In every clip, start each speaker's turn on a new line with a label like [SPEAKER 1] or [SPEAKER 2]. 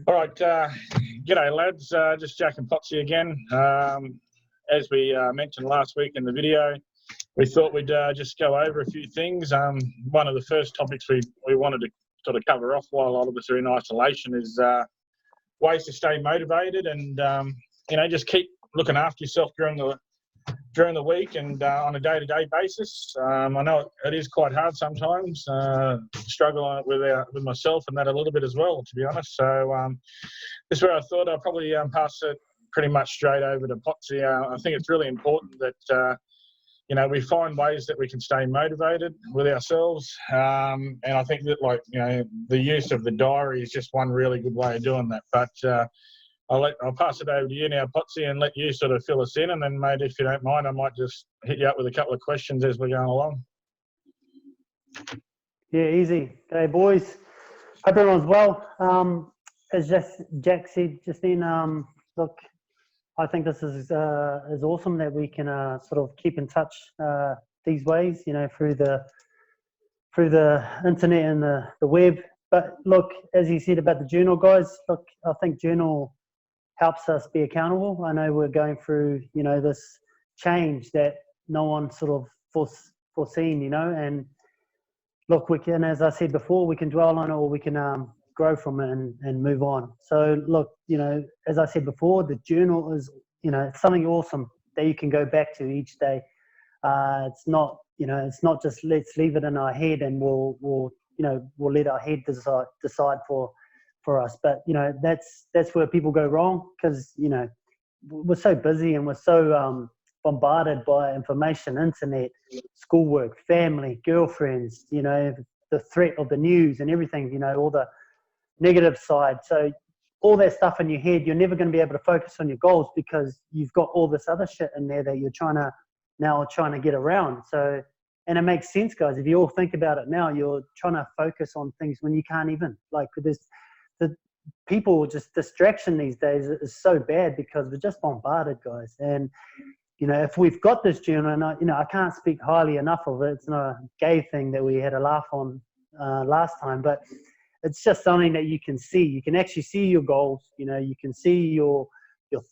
[SPEAKER 1] All right, g'day lads, just Jack and Potsy again. As we mentioned last week in the video, we thought we'd just go over a few things. One of the first topics we wanted to sort of cover off while a lot of us are in isolation is ways to stay motivated and, just keep looking after yourself during the week and on a day-to-day basis. I know it is quite hard sometimes, struggle with myself and that a little bit as well, to be honest. So this is where I thought I'd probably pass it pretty much straight over to Potsy. I think it's really important that, we find ways that we can stay motivated with ourselves. And I think that, the use of the diary is just one really good way of doing that. But I'll pass it over to you now, Potsy, and let you sort of fill us in. And then, mate, if you don't mind, I might just hit you up with a couple of questions as we're going along.
[SPEAKER 2] Yeah, easy. Hey, boys. Hope everyone's well. As Jack said just then, look, I think this is awesome that we can sort of keep in touch these ways, through the internet and the web. But look, as you said about the journal, guys, look, I think journal helps us be accountable. I know we're going through, this change that no one sort of foreseen, and look, we can, as I said before, we can dwell on it or we can grow from it and move on. So look, as I said before, the journal is, it's something awesome that you can go back to each day. It's not just let's leave it in our head and we'll let our head decide for us. But that's where people go wrong, because we're so busy and we're so bombarded by information, internet, schoolwork, family, girlfriends, the threat of the news and everything, all the negative side. So all that stuff in your head, you're never going to be able to focus on your goals because you've got all this other shit in there that you're trying to get around. So, and it makes sense, guys. If you all think about it now, you're trying to focus on things when you can't even. Like, the people, just distraction these days is so bad because we're just bombarded, guys. And if we've got this journal, and I can't speak highly enough of it. It's not a gay thing that we had a laugh on last time, but it's just something that you can see. You can actually see your goals. You can see your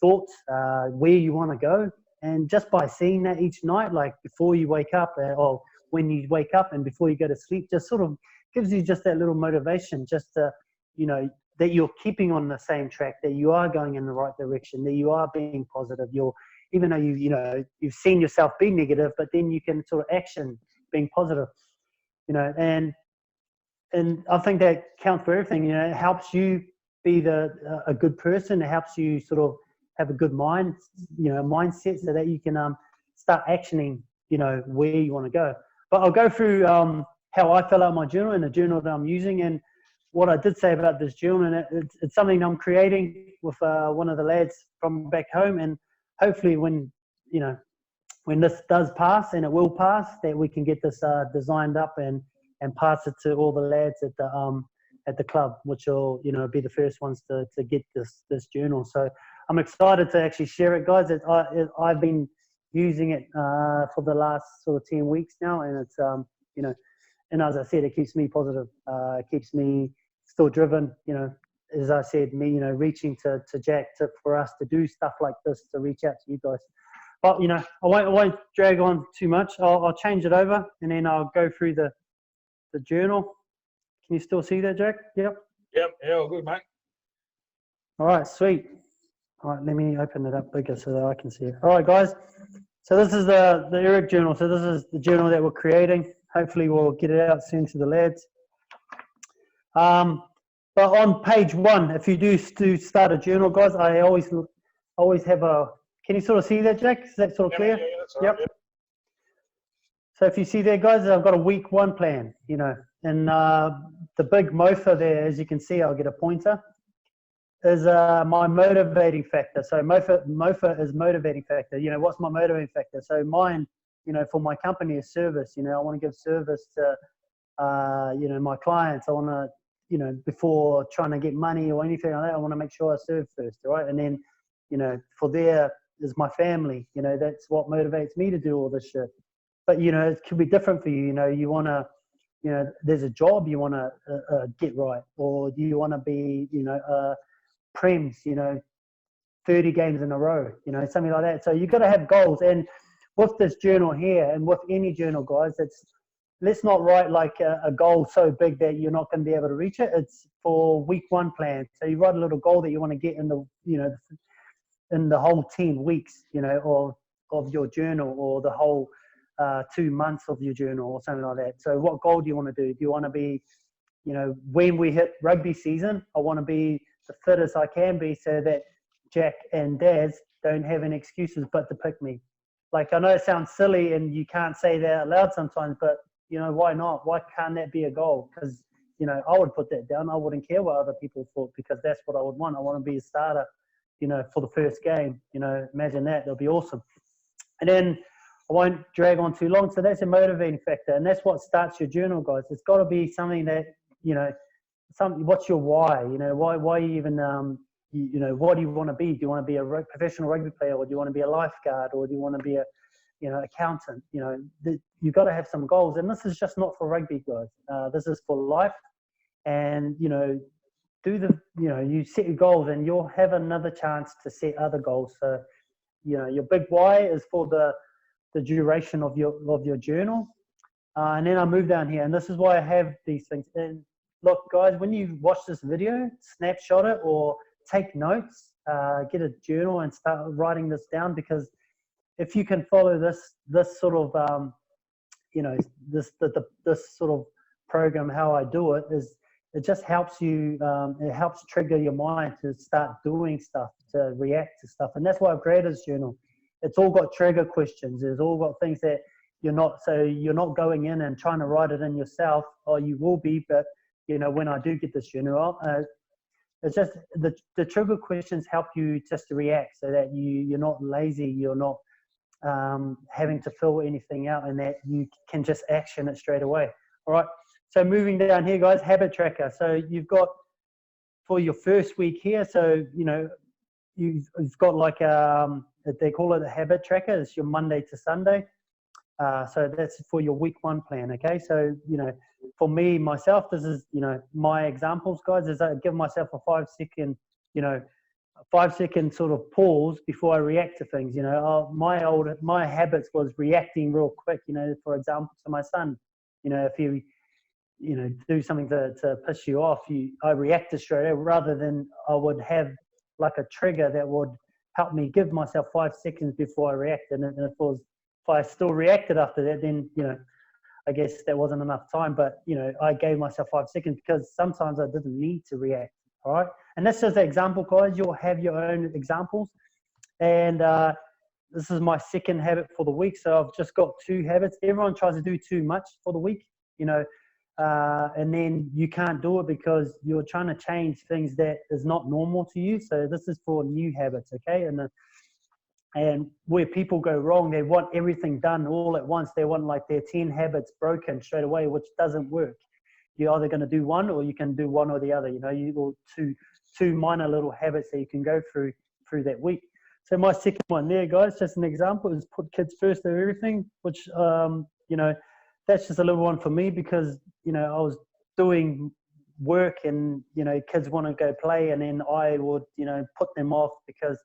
[SPEAKER 2] thoughts, where you want to go. And just by seeing that each night, like before you wake up or when you wake up and before you go to sleep, just sort of gives you just that little motivation, just to, that you're keeping on the same track, that you are going in the right direction, that you are being positive. Even though you've seen yourself be negative, but then you can sort of action being positive, and I think that counts for everything. It helps you be a good person. It helps you sort of have a good mindset so that you can start actioning, where you want to go. But I'll go through how I fill out my journal and the journal that I'm using. And what I did say about this journal, and it's something I'm creating with one of the lads from back home. And hopefully when this does pass, and it will pass, that we can get this designed up and pass it to all the lads at the club, which will be the first ones to get this journal. So I'm excited to actually share it, guys. I've been using it for the last sort of 10 weeks now, and it's and as I said, it keeps me positive, keeps me still driven. As I said, reaching to Jack for us to do stuff like this, to reach out to you guys. But I won't drag on too much. I'll change it over, and then I'll go through the journal. Can you still see that, Jack? Yep.
[SPEAKER 1] Yeah, all good, mate.
[SPEAKER 2] All right, sweet. All right, let me open it up bigger so that I can see it. All right, guys. So this is the Eric journal. So this is the journal that we're creating. Hopefully we'll get it out soon to the lads. But on page 1, if you do start a journal, guys, I always have a. Can you sort of see that, Jack? Is that sort of clear?
[SPEAKER 1] Yeah, that's right. Yep.
[SPEAKER 2] So if you see there, guys, I've got a week 1 plan, and the big mofa there, as you can see, I'll get a pointer, is my motivating factor. So mofa is motivating factor. What's my motivating factor? So mine, for my company is service. I want to give service to, my clients. I want to, before trying to get money or anything like that, I want to make sure I serve first, right? And then, for there is my family. That's what motivates me to do all this shit. But, it could be different for you. You want to there's a job you want to get right, or do you want to be, Prems, 30 games in a row, something like that. So you've got to have goals. And with this journal here, and with any journal, guys, let's not write like a goal so big that you're not going to be able to reach it. It's for week 1 plan. So you write a little goal that you want to get in the whole 10 weeks, of your journal, or the whole 2 months of your journal, or something like that. So what goal do you want to do? Do you want to be, when we hit rugby season, I want to be the fittest I can be, so that Jack and Daz don't have any excuses but to pick me. Like, I know it sounds silly and you can't say that out loud sometimes, but why not? Why can't that be a goal? Because, I would put that down. I wouldn't care what other people thought, because that's what I would want. I want to be a starter, for the first game. Imagine that. That'll be awesome. And then I won't drag on too long. So that's a motivating factor. And that's what starts your journal, guys. It's got to be something that, what's your why? Why you even, what do you want to be? Do you want to be a professional rugby player, or do you want to be a lifeguard, or do you want to be a, accountant? You've got to have some goals. And this is just not for rugby, guys. This is for life. And, you set your goals, and you'll have another chance to set other goals. So, your big why is for the duration of your journal. And then I move down here, and this is why I have these things. And look, guys, when you watch this video, snapshot it or take notes, get a journal and start writing this down, because if you can follow this sort of, this sort of program, how I do it is, it just helps you, it helps trigger your mind to start doing stuff, to react to stuff. And that's why I've created this journal. It's all got trigger questions. It's all got things that you're not going in and trying to write it in yourself, or you will be, but when I do get this journal, it's just the trigger questions help you just to react, so that you're not lazy, you're not having to fill anything out, and that you can just action it straight away. All right. So moving down here, guys, habit tracker. So you've got for your first week here. So you've got like they call it a habit tracker. It's your Monday to Sunday. So that's for your week 1 plan. Okay. So for me myself, this is my examples, guys. Is I give myself a 5-second 5-second sort of pause before I react to things. My habits was reacting real quick. For example, to my son. If he do something to piss you off, I reacted straight away, rather than I would have like a trigger that would help me give myself 5 seconds before I reacted. And if I still reacted after that, then, I guess that wasn't enough time. But, I gave myself 5 seconds, because sometimes I didn't need to react. All right. And that's just an example, guys. You'll have your own examples. And this is my second habit for the week. So I've just got 2 habits. Everyone tries to do too much for the week, and then you can't do it because you're trying to change things that is not normal to you. So this is for new habits, okay? And where people go wrong, they want everything done all at once. They want like their 10 habits broken straight away, which doesn't work. You're either going to do one, or you can do one or the other. Or two minor little habits that you can go through that week. So my second one there, guys, just an example, is put kids first of everything, which that's just a little one for me, because I was doing work, and kids want to go play, and then I would put them off because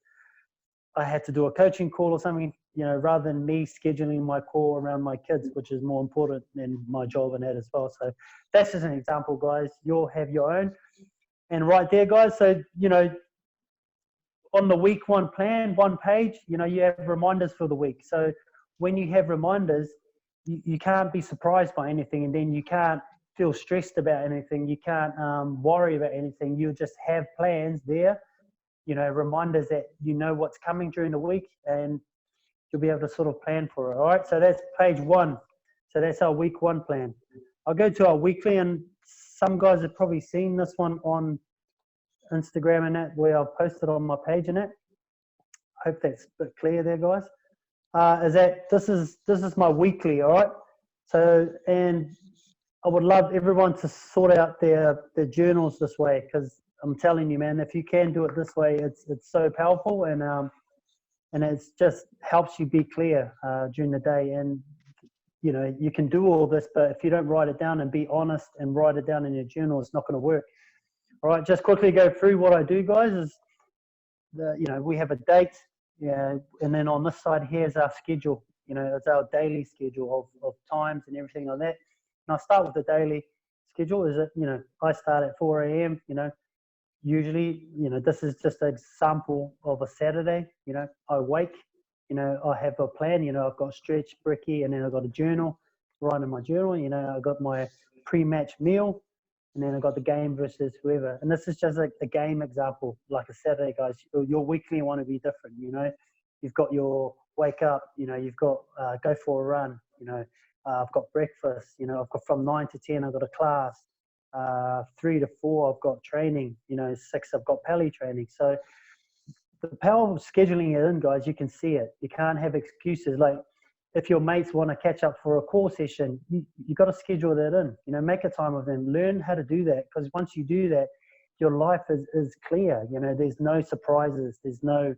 [SPEAKER 2] I had to do a coaching call or something, rather than me scheduling my call around my kids, which is more important than my job and that as well. So that's just an example, guys. You'll have your own. And right there, guys, so on the week 1 plan, 1 page, you have reminders for the week. So when you have reminders, you can't be surprised by anything, and then you can't feel stressed about anything. You can't worry about anything. You just have plans there, reminders that what's coming during the week, and you'll be able to sort of plan for it. All right. So that's page 1. So that's our week 1 plan. I'll go to our weekly, and some guys have probably seen this one on Instagram and that, where I've posted on my page and that. I hope that's a bit clear there, guys. Is that this is my weekly, all right? So, and I would love everyone to sort out their journals this way, because I'm telling you, man, if you can do it this way, it's so powerful, and it's just helps you be clear during the day. And you know, you can do all this, but if you don't write it down and be honest and write it down in your journal, it's not going to work. All right, just quickly go through what I do, guys. Is you know, we have a date, yeah, and then on this side here is our schedule. You know, it's our daily schedule of times and everything like that. And I start with the daily schedule. Is it, you know, I start at 4 a.m. You know, usually, you know, this is just an example of a Saturday. You know, I wake. You know, I have a plan. You know, I've got stretch, bricky, and then I've got a journal. Write in my journal. You know, I've got my pre-match meal. And then I got the game versus whoever. And this is just a game example, like a Saturday, guys. Your weekly want to be different, you know. You've got your wake up, you know, you've got go for a run, you know. I've got breakfast, you know. I've got from 9 to 10, I've got a class. 3 to 4, I've got training, you know. 6, I've got pally training. So the power of scheduling it in, guys, you can see it. You can't have excuses. Like, if your mates want to catch up for a call session, you got to schedule that in. You know, make a time with them. Learn how to do that, because once you do that, your life is clear. You know, there's no surprises. There's no,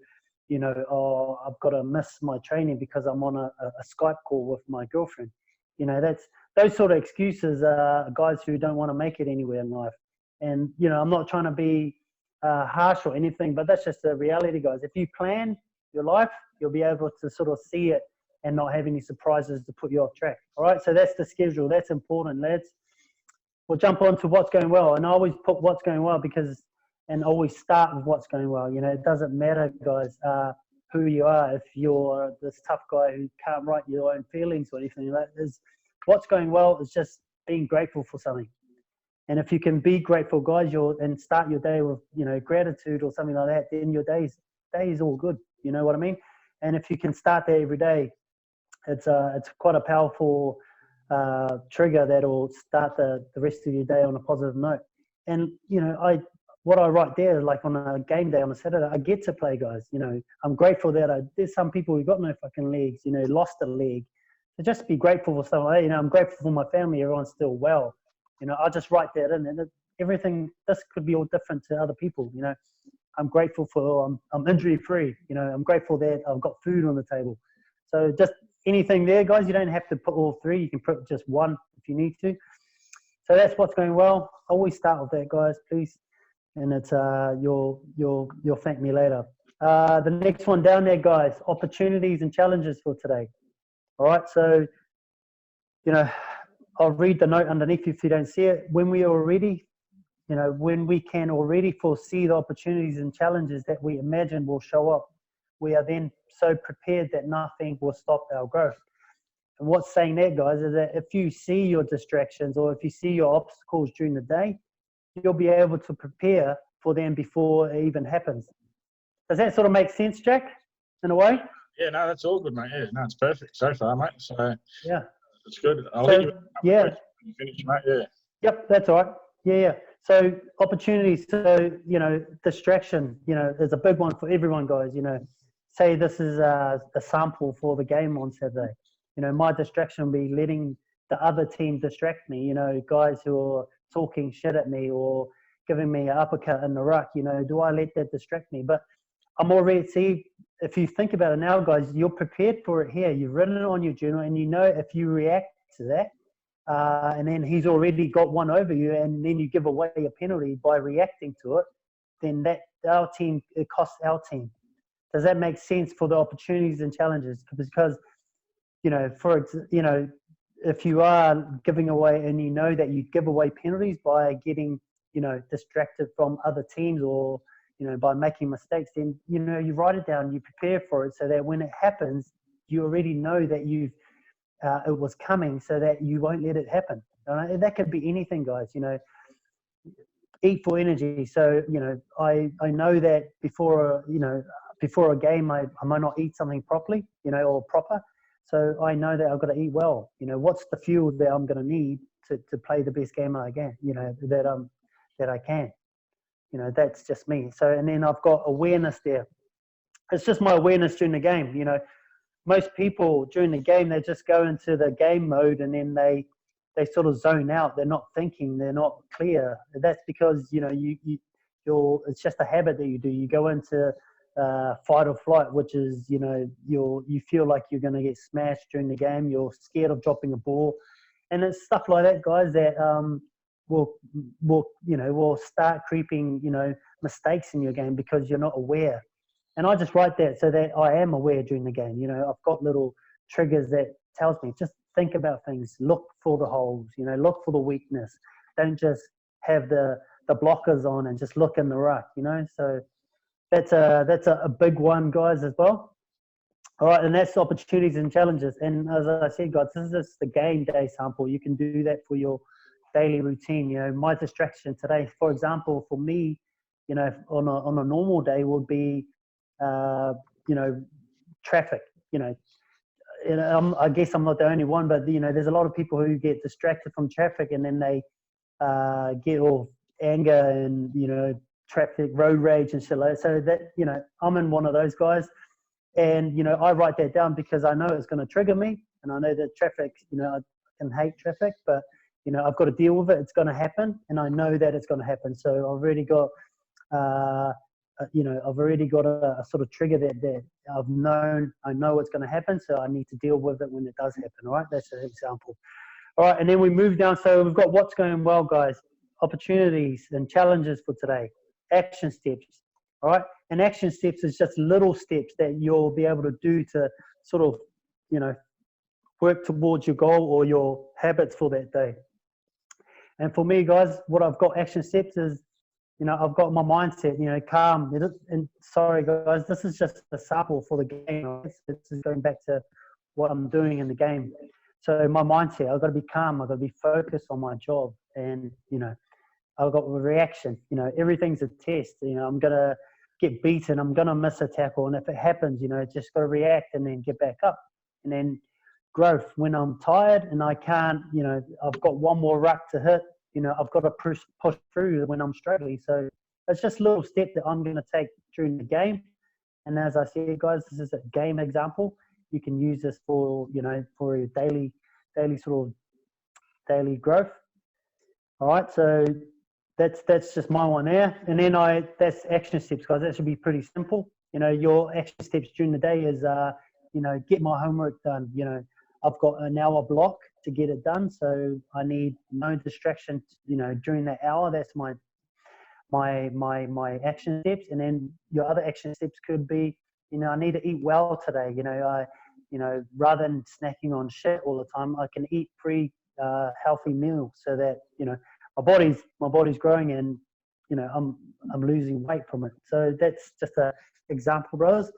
[SPEAKER 2] you know, oh, I've got to miss my training because I'm on a Skype call with my girlfriend. You know, that's those sort of excuses are guys who don't want to make it anywhere in life. And, you know, I'm not trying to be harsh or anything, but that's just the reality, guys. If you plan your life, you'll be able to sort of see it and not have any surprises to put you off track. All right, so that's the schedule. That's important, lads. We'll jump on to what's going well. And I always put what's going well and always start with what's going well. You know, it doesn't matter, guys, who you are. If you're this tough guy who can't write your own feelings or anything like that, what's going well is just being grateful for something. And if you can be grateful, guys, and start your day with, you know, gratitude or something like that, then your day is all good. You know what I mean? And if you can start that every day, it's quite a powerful trigger that'll start the rest of your day on a positive note. And, you know, what I write there, like on a game day on a Saturday, I get to play, guys. You know, I'm grateful that there's some people who got no fucking legs, you know, lost a leg. So just be grateful for something. You know, I'm grateful for my family. Everyone's still well. You know, I just write that in, and everything. This could be all different to other people. You know, I'm grateful for I'm injury free. You know, I'm grateful that I've got food on the table. So just anything there, guys. You don't have to put all three. You can put just one if you need to. So that's what's going well. Always start with that, guys, please. And it's you'll thank me later. The next one down there, guys. Opportunities and challenges for today. All right. So, you know, I'll read the note underneath if you don't see it. When we can already foresee the opportunities and challenges that we imagine will show up, we are then so prepared that nothing will stop our growth. And what's saying that, guys, is that if you see your distractions or if you see your obstacles during the day, you'll be able to prepare for them before it even happens. Does that sort of make sense, Jack, in a way?
[SPEAKER 1] Yeah, no, that's all good, mate. Yeah, no, it's perfect so far, mate. So
[SPEAKER 2] yeah,
[SPEAKER 1] it's good. I'll let you finish, mate. Yeah.
[SPEAKER 2] Yep, that's all right. Yeah. So opportunities. So, you know, distraction, you know, there's a big one for everyone, guys. You know, say this is a sample for the game on Saturday. You know, my distraction will be letting the other team distract me. You know, guys who are talking shit at me or giving me an uppercut in the ruck. You know, do I let that distract me? But I'm already, see, if you think about it now, guys, you're prepared for it here. You've written it on your journal, and you know if you react to that, and then he's already got one over you, and then you give away a penalty by reacting to it, then it costs our team. Does that make sense for the opportunities and challenges? Because, you know, if you are giving away and you know that you give away penalties by getting, you know, distracted from other teams or, you know, by making mistakes, then, you know, you write it down, you prepare for it so that when it happens, you already know that it was coming so that you won't let it happen. And that could be anything, guys, you know. Eat for energy. So, you know, I know that before a game, I might not eat something properly, you know, or proper. So I know that I've got to eat well. You know, what's the fuel that I'm going to need to play the best game I can, you know, that I can. You know, that's just me. So, and then I've got awareness there. It's just my awareness during the game. You know, most people during the game, they just go into the game mode and then they sort of zone out. They're not thinking. They're not clear. That's because, you know, it's just a habit that you do. You go into fight or flight, which is, you know, you feel like you're going to get smashed during the game. You're scared of dropping a ball, and it's stuff like that, guys, that will start creeping, you know, mistakes in your game because you're not aware. And I just write that so that I am aware during the game. You know, I've got little triggers that tells me just think about things, look for the holes, you know, look for the weakness. Don't just have the blockers on and just look in the ruck, you know. So that's a big one, guys, as well. All right, and that's opportunities and challenges. And as I said, guys, this is just the game day sample. You can do that for your daily routine. You know, my distraction today, for example, for me, you know, on a normal day would be, you know, traffic. You know, I guess I'm not the only one, but you know, there's a lot of people who get distracted from traffic, and then they get all anger and, you know, traffic, road rage and shit like that. So that, you know, I'm in one of those guys, and you know, I write that down because I know it's going to trigger me, and I know that traffic, you know, I can hate traffic, but you know, I've got to deal with it. It's going to happen, and I know that it's going to happen. So I've already got, you know, I've already got a sort of trigger that I know it's going to happen. So I need to deal with it when it does happen. All right, that's an example. All right, and then we move down. So we've got what's going well, guys, opportunities and challenges for today, action steps. All right, and action steps is just little steps that you'll be able to do to sort of, you know, work towards your goal or your habits for that day. And for me, guys, what I've got action steps is, you know, I've got my mindset, you know, calm. And sorry, guys, this is just a sample for the game. This is going back to what I'm doing in the game. So my mindset, I've got to be calm. I've got to be focused on my job. And, you know, I've got a reaction. You know, everything's a test. You know, I'm going to get beaten. I'm going to miss a tackle. And if it happens, you know, just got to react and then get back up. And then growth, when I'm tired and I can't, you know, I've got one more ruck to hit, you know, I've got to push through when I'm struggling. So it's just a little step that I'm going to take during the game. And as I said, guys, this is a game example. You can use this for, you know, for your daily sort of daily growth. All right, so that's just my one there. And then that's action steps, guys. That should be pretty simple. You know, your action steps during the day is, you know, get my homework done. You know, I've got an hour block to get it done, so I need no distraction. You know, during that hour, that's my action steps. And then your other action steps could be, you know, I need to eat well today. You know, rather than snacking on shit all the time, I can eat healthy meals so that, you know, my body's growing and, you know, I'm losing weight from it. So that's just an example, brothers.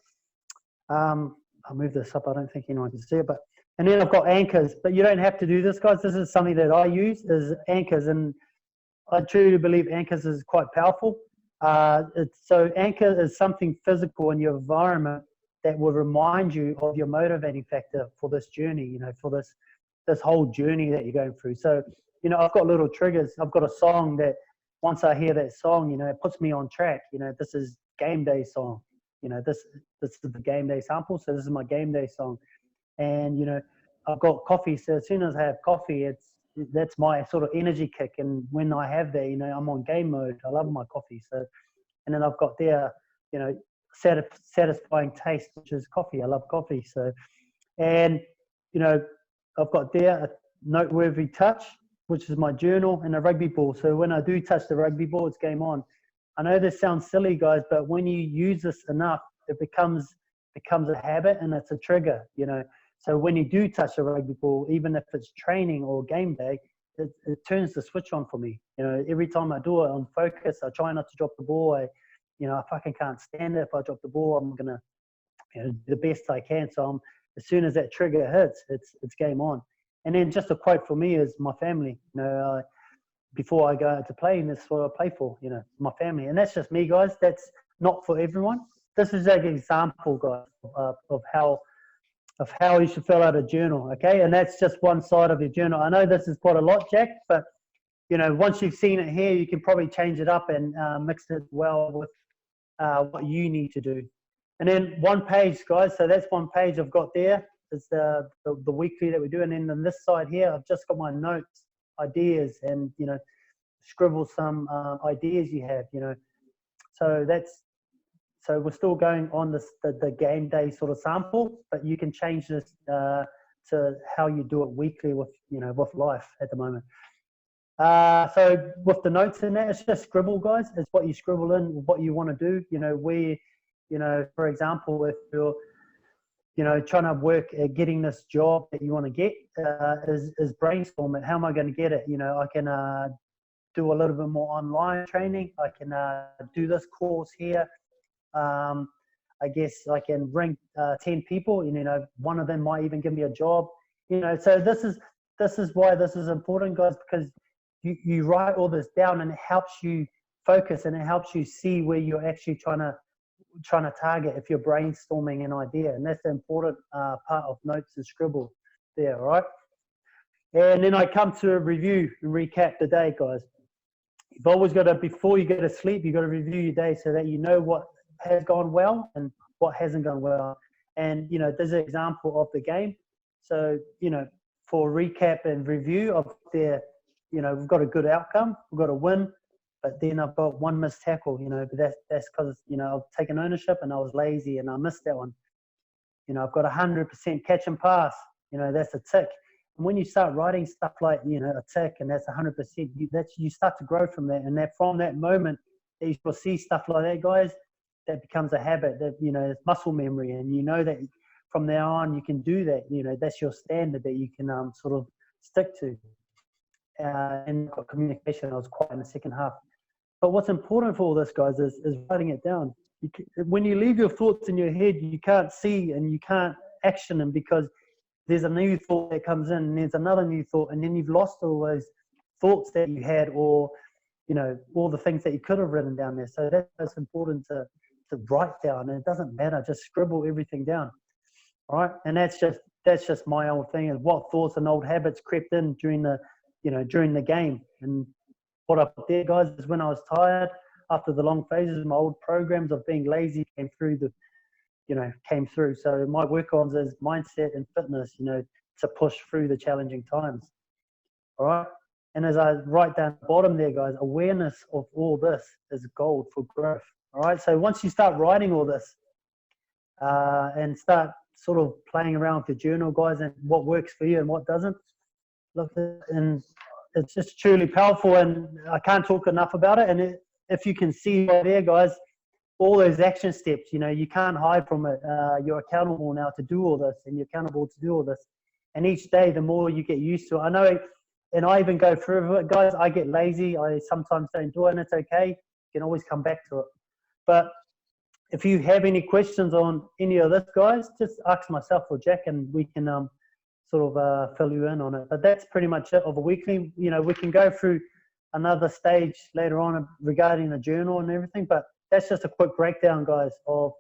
[SPEAKER 2] I'll move this up. I don't think anyone can see it, but, and then I've got anchors, but you don't have to do this, guys. This is something that I use is anchors, and I truly believe anchors is quite powerful. So anchor is something physical in your environment that will remind you of your motivating factor for this journey, you know, for this whole journey that you're going through. So, you know, I've got little triggers. I've got a song that once I hear that song, you know, it puts me on track. You know, this is game day song. You know, this is the game day sample. So this is my game day song. And, you know, I've got coffee. So as soon as I have coffee, that's my sort of energy kick. And when I have that, you know, I'm on game mode. I love my coffee. So, and then I've got there, you know, satisfying taste, which is coffee. I love coffee. So, and, you know, I've got there a noteworthy touch, which is my journal, and a rugby ball. So when I do touch the rugby ball, it's game on. I know this sounds silly, guys, but when you use this enough, it becomes a habit and it's a trigger, you know. So when you do touch a rugby ball, even if it's training or game day, it turns the switch on for me. You know, every time I do it, I'm focused. I try not to drop the ball. I fucking can't stand it. If I drop the ball, I'm gonna, you know, do the best I can. So as soon as that trigger hits, it's game on. And then just a quote for me is my family. You know, before I go out to play, and that's what I play for. You know, my family, and that's just me, guys. That's not for everyone. This is an example, guys, of how you should fill out a journal. Okay, and that's just one side of your journal. I know this is quite a lot, Jack, but you know, once you've seen it here, you can probably change it up and mix it well with what you need to do. And then one page, guys. So that's one page I've got there. It's the weekly that we do. And then on this side here, I've just got my notes, ideas, and, you know, scribble some ideas you have, you know. So So we're still going on the game day sort of sample, but you can change this to how you do it weekly with with life at the moment. So with the notes in there, it's just scribble, guys. It's what you scribble in, what you want to do. For example, if you're trying to work at getting this job that you want to get, is brainstorm it. How am I going to get it? I can do a little bit more online training. I can do this course here. I guess I can bring 10 people. One of them might even give me a job. So this is why this is important, guys, because you write all this down and it helps you focus and it helps you see where you're actually trying to target if you're brainstorming an idea. And that's the important part of notes and scribble there, all right? And then I come to a review and recap the day, guys. You've always got to, before you go to sleep, you've got to review your day so that you know what has gone well and what hasn't gone well. And, there's an example of the game. So, for recap and review of we've got a good outcome, we've got a win, but then I've got one missed tackle, but that's because, I've taken ownership and I was lazy and I missed that one. I've got 100% catch and pass, that's a tick. And when you start writing stuff like, a tick and that's 100%, you start to grow from that. And from that moment that you will see stuff like that, guys, that becomes a habit that, it's muscle memory. And that from now on you can do that, that's your standard that you can sort of stick to. And communication, I was quiet in the second half. But what's important for all this, guys, is writing it down. When you leave your thoughts in your head, you can't see and you can't action them because there's a new thought that comes in and there's another new thought, and then you've lost all those thoughts that you had, or all the things that you could have written down there. So that's important to write down, and it doesn't matter, just scribble everything down. All right, and that's just my old thing, is what thoughts and old habits crept in during the game. And what I put there, guys, is when I was tired after the long phases, my old programs of being lazy came through. So my work-ons is mindset and fitness, to push through the challenging times. All right. And as I write down the bottom there, guys, awareness of all this is gold for growth. All right. So once you start writing all this and start sort of playing around with the journal, guys, and what works for you and what doesn't, look, and it's just truly powerful, and I can't talk enough about it. And if you can see right there, guys, all those action steps, you can't hide from it. You're accountable now to do all this, and you're accountable to do all this. And each day, the more you get used to it, I know, and I even go through it, guys, I get lazy. I sometimes don't do it, and it's okay. You can always come back to it. But if you have any questions on any of this, guys, just ask myself or Jack, and we can sort of fill you in on it. But that's pretty much it of a weekly. We can go through another stage later on regarding the journal and everything, but that's just a quick breakdown, guys, of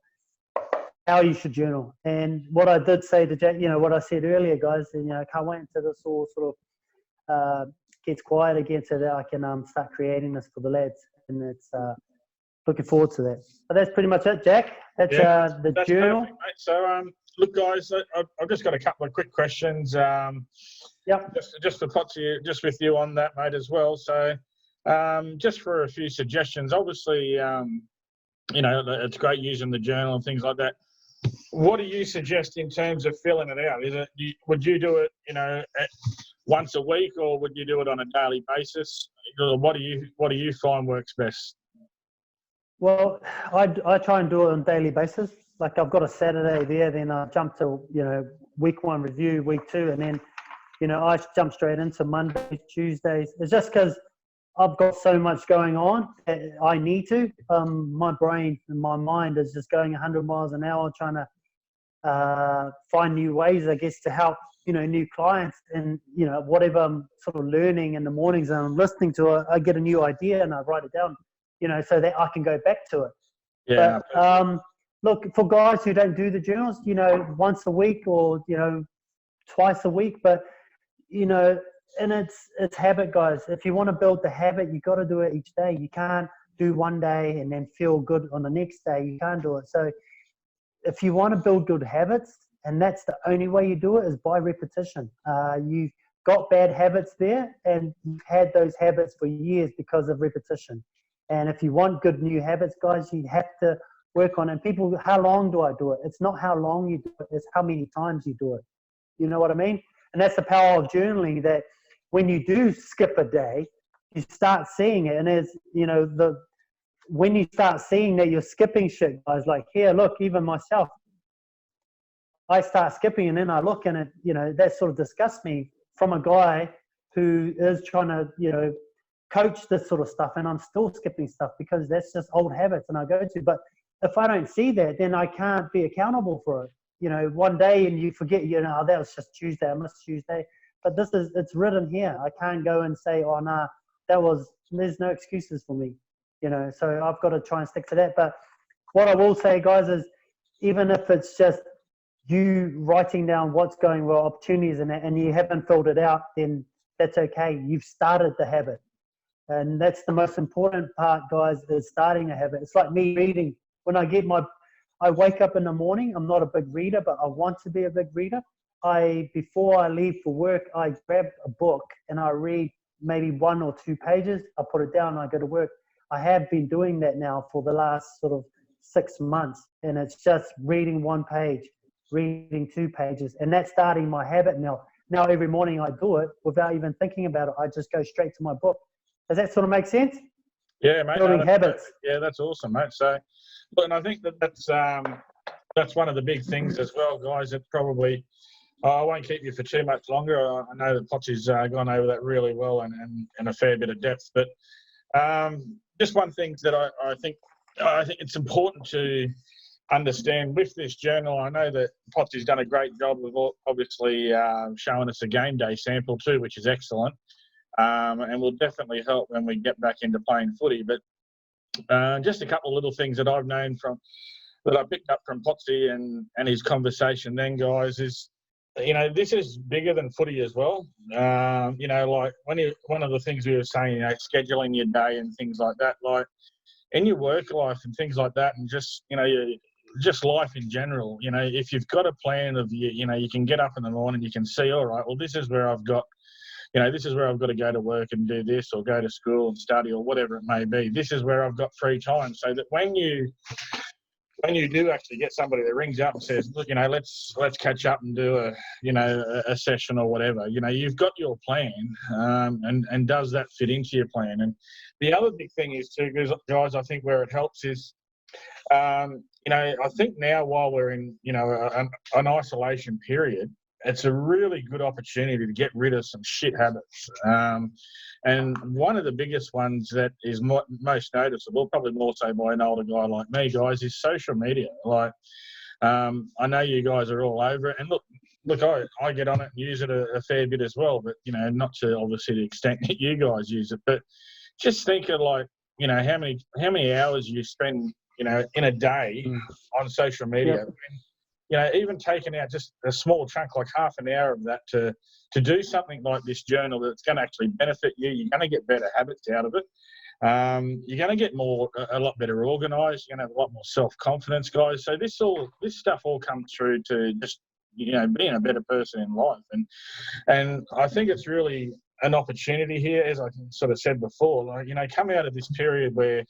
[SPEAKER 2] how you should journal. And what I did say to Jack, what I said earlier, guys, and can't wait until this all sort of gets quiet again so that I can start creating this for the lads. And it's looking forward to that. But that's pretty much it, Jack. That's the journal.
[SPEAKER 1] Perfect, mate. So look, guys, I've just got a couple of quick questions.
[SPEAKER 2] Yep.
[SPEAKER 1] Just to put you, just with you on that, mate, as well. So just for a few suggestions, obviously, it's great using the journal and things like that. What do you suggest in terms of filling it out? Would you do it, once a week, or would you do it on a daily basis? What do you find works best?
[SPEAKER 2] Well, I try and do it on a daily basis. Like, I've got a Saturday there, then I jump to, week 1 review, week 2, and then, I jump straight into Mondays, Tuesdays. It's just because I've got so much going on that I need to. My brain and my mind is just going 100 miles an hour trying to find new ways, I guess, to help, new clients. And, whatever I'm sort of learning in the mornings and I'm listening to it, I get a new idea and I write it down, so that I can go back to it.
[SPEAKER 1] Yeah.
[SPEAKER 2] But, look, for guys who don't do the journals, once a week or, twice a week, but, and it's habit, guys. If you want to build the habit, you got to do it each day. You can't do one day and then feel good on the next day. You can't do it. So if you want to build good habits, and that's the only way you do it, is by repetition. You've got bad habits there, and you've had those habits for years because of repetition. And if you want good new habits, guys, you have to work on it. And people, how long do I do it? It's not how long you do it, it's how many times you do it. You know what I mean? And that's the power of journaling, that when you do skip a day, you start seeing it. And as you know, when you start seeing that you're skipping shit, guys, like here, look, even myself, I start skipping and then I look and it, you know, that sort of disgusts me from a guy who is trying to, you know, coach this sort of stuff, and I'm still skipping stuff because that's just old habits and I go to. But if I don't see that, then I can't be accountable for it. You know, one day and you forget, you know, oh, that was just Tuesday, I missed Tuesday. But it's written here. I can't go and say, oh, nah, there's no excuses for me. You know, so I've got to try and stick to that. But what I will say, guys, is even if it's just you writing down what's going well, opportunities in that, and you haven't filled it out, then that's okay. You've started the habit. And that's the most important part, guys, is starting a habit. It's like me reading. When I wake up in the morning, I'm not a big reader, but I want to be a big reader. Before I leave for work, I grab a book and I read maybe 1 or 2 pages. I put it down and I go to work. I have been doing that now for the last sort of 6 months, and it's just reading 1 page, reading 2 pages, and that's starting my habit now. Now every morning I do it without even thinking about it. I just go straight to my book. Does that sort of make sense?
[SPEAKER 1] Yeah, mate.
[SPEAKER 2] Building habits.
[SPEAKER 1] Yeah, that's awesome, mate. So, and I think that's one of the big things as well, guys. That probably I won't keep you for too much longer. I know that Potsy's gone over that really well and a fair bit of depth. But just one thing that I think it's important to understand with this journal. I know that Potsy's done a great job of obviously showing us a game day sample too, which is excellent. And will definitely help when we get back into playing footy. But just a couple of little things that I've known that I picked up from Potsy and his conversation then, guys, is, you know, this is bigger than footy as well. You know, like one of the things we were saying, you know, scheduling your day and things like that, like in your work life and things like that, and just, you know, just life in general. You know, if you've got a plan of, you know, you can get up in the morning, you can see, all right, well, this is where I've got to go to work and do this, or go to school and study, or whatever it may be. This is where I've got free time, so that when you do actually get somebody that rings up and says, look, you know, let's catch up and do a session or whatever, you know, you've got your plan, and does that fit into your plan? And the other big thing is too, guys, I think where it helps is, you know, I think now while we're in, you know, an isolation period, it's a really good opportunity to get rid of some shit habits. And one of the biggest ones that is most noticeable, probably more so by an older guy like me, guys, is social media. Like, I know you guys are all over it. And look, I get on it and use it a fair bit as well, but, you know, not to obviously the extent that you guys use it. But just think of, like, you know, how many hours you spend, you know, in a day on social media.
[SPEAKER 2] Yep.
[SPEAKER 1] You know, even taking out just a small chunk, like half an hour of that to do something like this journal that's going to actually benefit you. You're going to get better habits out of it. You're going to get a lot better organised. You're going to have a lot more self-confidence, guys. So this stuff all comes through to just, you know, being a better person in life. And I think it's really an opportunity here, as I sort of said before, like, you know, come out of this period where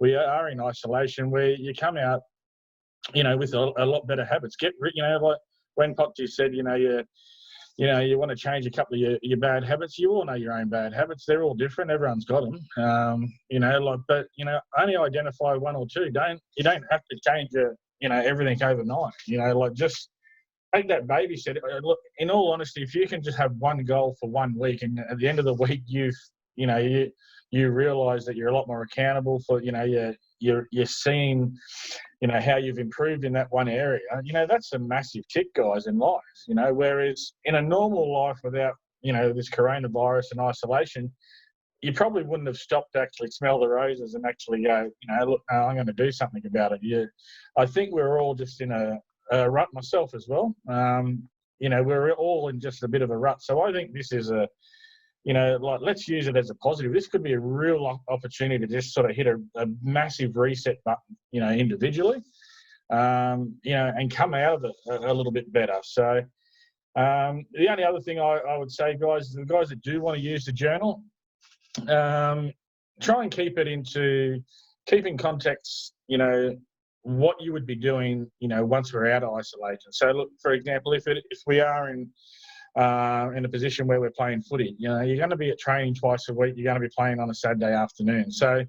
[SPEAKER 1] we are in isolation, where you come out, you know, with a lot better habits. You know, like when Potsy said, you want to change a couple of your bad habits. You all know your own bad habits. They're all different. Everyone's got them. You know, like, but, you know, only identify 1 or 2. You don't have to change everything overnight. You know, like, just take that baby step. Look, in all honesty, if you can just have one goal for 1 week, and at the end of the week you realise that you're a lot more accountable for, you know, you're seeing, you know, how you've improved in that one area. You know, that's a massive tick, guys, in life. You know, whereas in a normal life without, you know, this coronavirus and isolation, you probably wouldn't have stopped to actually smell the roses and actually go, you know, look, no, I'm going to do something about it. I think we're all just in a rut, myself as well. You know, we're all in just a bit of a rut. So I think this is you know, like, let's use it as a positive. This could be a real opportunity to just sort of hit a massive reset button, you know, individually, you know, and come out of it a little bit better. So the only other thing I would say, guys, the guys that do want to use the journal, try and keep in context, you know, what you would be doing, once we're out of isolation. So look, for example, if we are in a position where we're playing footy, you're going to be at training twice a week. You're going to be playing on a Saturday afternoon. So,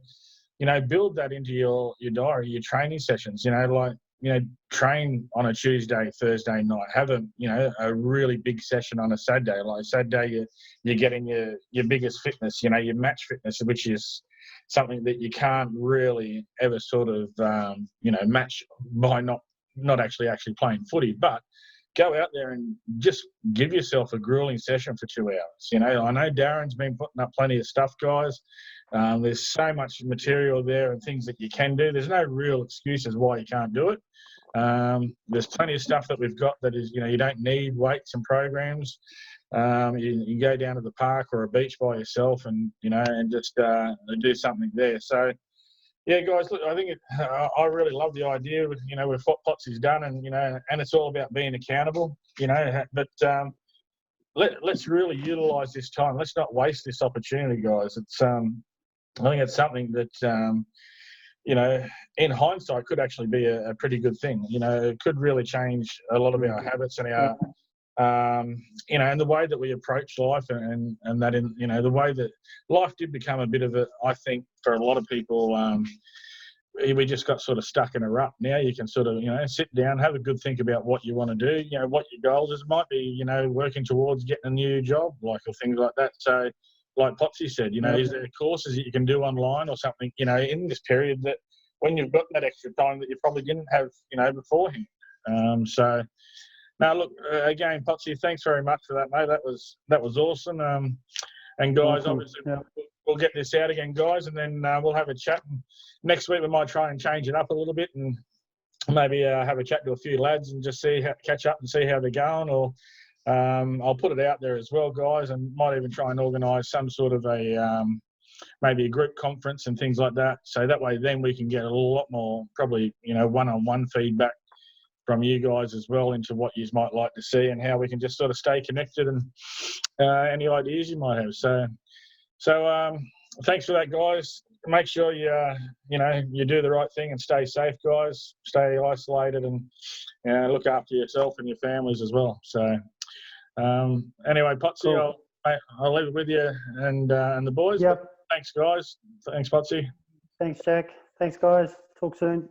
[SPEAKER 1] build that into your diary, your training sessions. Train on a Tuesday, Thursday night. Have a really big session on a Saturday. Like Saturday, you're getting your biggest fitness. Your match fitness, which is something that you can't really ever sort of match by not actually playing footy. But go out there and just give yourself a grueling session for 2 hours. I know Darren's been putting up plenty of stuff, guys. There's so much material there and things that you can do. There's no real excuses why you can't do it. There's plenty of stuff that we've got that is, you don't need weights and programs. You go down to the park or a beach by yourself and just do something there. So, yeah, guys, look, I think I really love the idea with what Potsy's done, and and it's all about being accountable, But let's really utilise this time. Let's not waste this opportunity, guys. It's I think it's something that in hindsight could actually be a pretty good thing. It could really change a lot of our habits and our and the way that we approach life, and that the way that life did become a bit of I think for a lot of people, we just got sort of stuck in a rut. Now you can sort of sit down, have a good think about what you want to do, what your goals is. It might be working towards getting a new job, or things like that. So like Potsy said, is there courses that you can do online or something, in this period that when you've got that extra time that you probably didn't have, beforehand. So now, look, again, Potsy, thanks very much for that, mate. That was awesome. And guys,
[SPEAKER 2] Awesome.
[SPEAKER 1] obviously,
[SPEAKER 2] Yeah.
[SPEAKER 1] we'll get this out again, guys, and then we'll have a chat. And next week we might try and change it up a little bit and maybe have a chat to a few lads and just catch up and see how they're going. Or I'll put it out there as well, guys, and might even try and organise some sort of maybe a group conference and things like that. So that way, then we can get a lot more probably one-on-one feedback from you guys as well into what you might like to see and how we can just sort of stay connected and any ideas you might have. So thanks for that, guys. Make sure you do the right thing and stay safe, guys. Stay isolated and look after yourself and your families as well. So anyway, Potsy,
[SPEAKER 2] Cool.
[SPEAKER 1] I'll leave it with you and the boys.
[SPEAKER 2] Yep.
[SPEAKER 1] Thanks, guys. Thanks, Potsy.
[SPEAKER 2] Thanks, Jack. Thanks, guys. Talk soon.